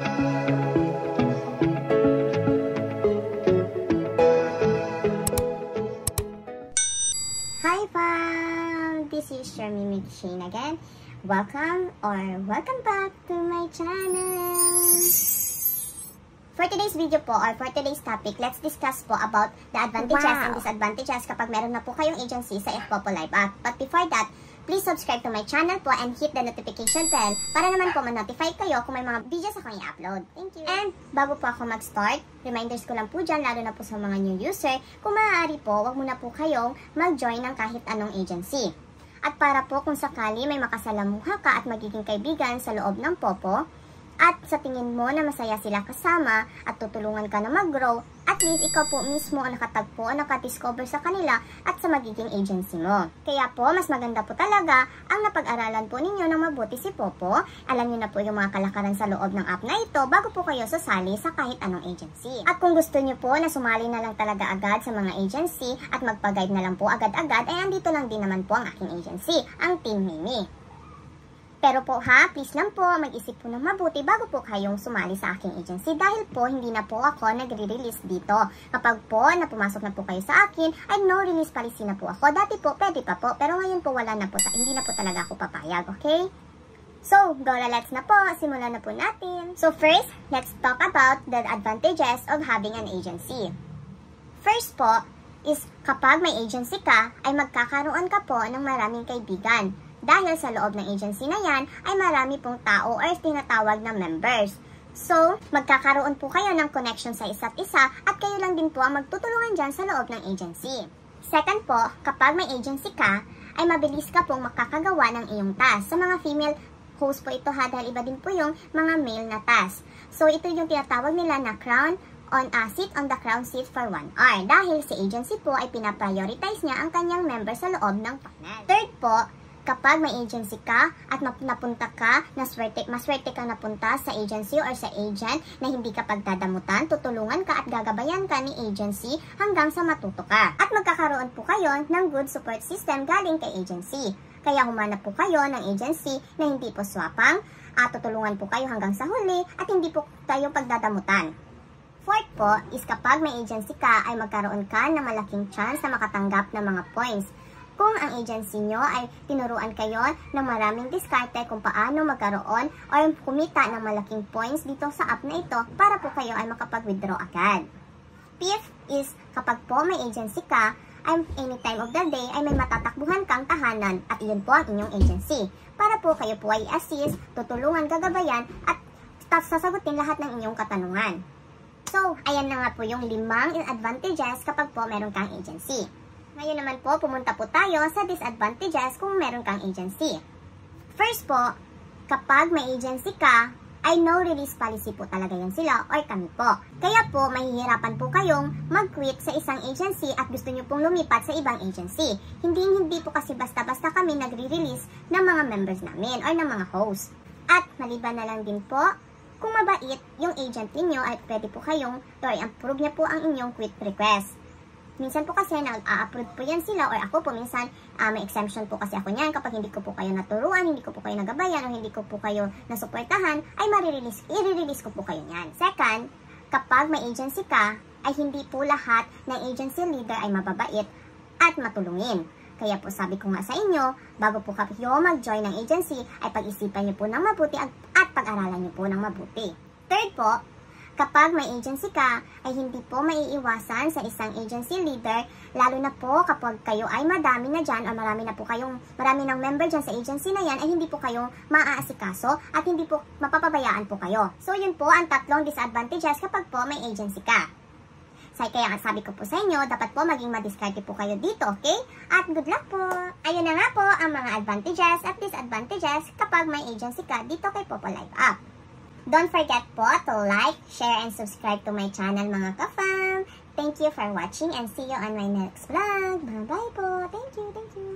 Hi fam! This is your Mimic Shane again. Welcome back to my channel! For today's video po, or for today's topic, let's discuss po about the advantages and disadvantages kapag meron na po kayong agency sa FPopo Live app. But before that, please subscribe to my channel po and hit the notification bell para naman po ma-notify kayo kung may mga videos akong i-upload. Thank you! And bago po ako mag-start, reminders ko lang po dyan, lalo na po sa mga new user, kung maaari po, wag muna po kayong mag-join ng kahit anong agency. At para po kung sakali may makasalamuha ka at magiging kaibigan sa loob ng Popo, at sa tingin mo na masaya sila kasama at tutulungan ka na mag-grow, at least ikaw po mismo ang nakatagpo o nakadiscover sa kanila at sa magiging agency mo. Kaya po, mas maganda po talaga ang napag-aralan po ninyo ng mabuti si Popo. Alam niyo na po yung mga kalakaran sa loob ng app na ito bago po kayo sasali sa kahit anong agency. At kung gusto niyo po na sumali na lang talaga agad sa mga agency at magpa-guide na lang po agad-agad, ay andito lang din naman po ang aking agency, ang Team Mimi. Pero po ha, please lang po, mag-isip po ng mabuti bago po kayong sumali sa aking agency dahil po hindi na po ako nagre-release dito. Kapag po na pumasok na po kayo sa akin, ay no release policy na po ako. Dati po, pwede pa po, pero ngayon po wala na po, hindi na po talaga ako papayag, okay? So, go let's na po, simulan na po natin. So first, let's talk about the advantages of having an agency. First po, is kapag may agency ka, ay magkakaroon ka po ng maraming kaibigan. Dahil sa loob ng agency na yan, ay marami pong tao or tinatawag na members. So, magkakaroon po kayo ng connection sa isa't isa at kayo lang din po ang magtutulungan dyan sa loob ng agency. Second po, kapag may agency ka, ay mabilis ka pong makakagawa ng iyong task. Sa mga female host po ito ha, dahil iba din po yung mga male na task. So, ito yung tinatawag nila na sit on the crown seat for 1 hour. Dahil sa agency po ay pinaprioritize niya ang kanyang member sa loob ng panel. Third po, kapag may agency ka at napunta ka, maswerte ka napunta sa agency or sa agent na hindi ka pagdadamutan, tutulungan ka at gagabayan ka ni agency hanggang sa matuto ka. At magkakaroon po kayo ng good support system galing kay agency. Kaya humanap po kayo ng agency na hindi po swapang at tutulungan po kayo hanggang sa huli at hindi po kayo pagdadamutan. Fourth po is kapag may agency ka ay magkaroon ka ng malaking chance na makatanggap ng mga points. Kung ang agency nyo ay tinuruan kayo ng maraming diskarte kung paano magkaroon o kumita ng malaking points dito sa app na ito para po kayo ay makapag-withdraw agad. Fifth is kapag po may agency ka, ay any time of the day ay may matatakbuhan kang tahanan at iyon po ang inyong agency. Para po kayo po ay assist, tutulungan, gagabayan at sasagutin lahat ng inyong katanungan. So, ayan na nga po yung 5 advantages kapag po meron kang agency. Ngayon naman po, pumunta po tayo sa disadvantages kung meron kang agency. First po, kapag may agency ka, ay no release policy po talaga yan sila or kami po. Kaya po, mahihirapan po kayong mag-quit sa isang agency at gusto nyo pong lumipat sa ibang agency. Hindi po kasi basta-basta kami nagre-release ng mga members namin or ng mga hosts. At maliban na lang din po, kung mabait yung agent ninyo ay pwede po kayong approve niya po ang inyong quit request. Minsan po kasi na-approve po yan sila or ako po minsan may exemption po kasi ako niyan kapag hindi ko po kayo naturuan, hindi ko po kayo nagabayan o hindi ko po kayo nasuportahan ay i-release ko po kayo niyan. Second, kapag may agency ka ay hindi po lahat ng agency leader ay mababait at matulungin. Kaya po sabi ko nga sa inyo, bago po kayo mag-join ng agency ay pag-isipan niyo po ng mabuti at pag-aralan niyo po ng mabuti. Third po, kapag may agency ka, ay hindi po maiiwasan sa isang agency leader, lalo na po kapag kayo ay madami na dyan, o marami ng member dyan sa agency na yan, ay hindi po kayo maaasikaso at hindi po mapapabayaan po kayo. So yun po ang 3 disadvantages kapag po may agency ka. Kaya sabi ko po sa inyo, dapat po maging madiskarte po kayo dito, okay? At good luck po! Ayun na nga po ang mga advantages at disadvantages kapag may agency ka dito kay Popo Live app. Don't forget po to like, share, and subscribe to my channel mga ka-fam. Thank you for watching and see you on my next vlog. Bye-bye po. Thank you.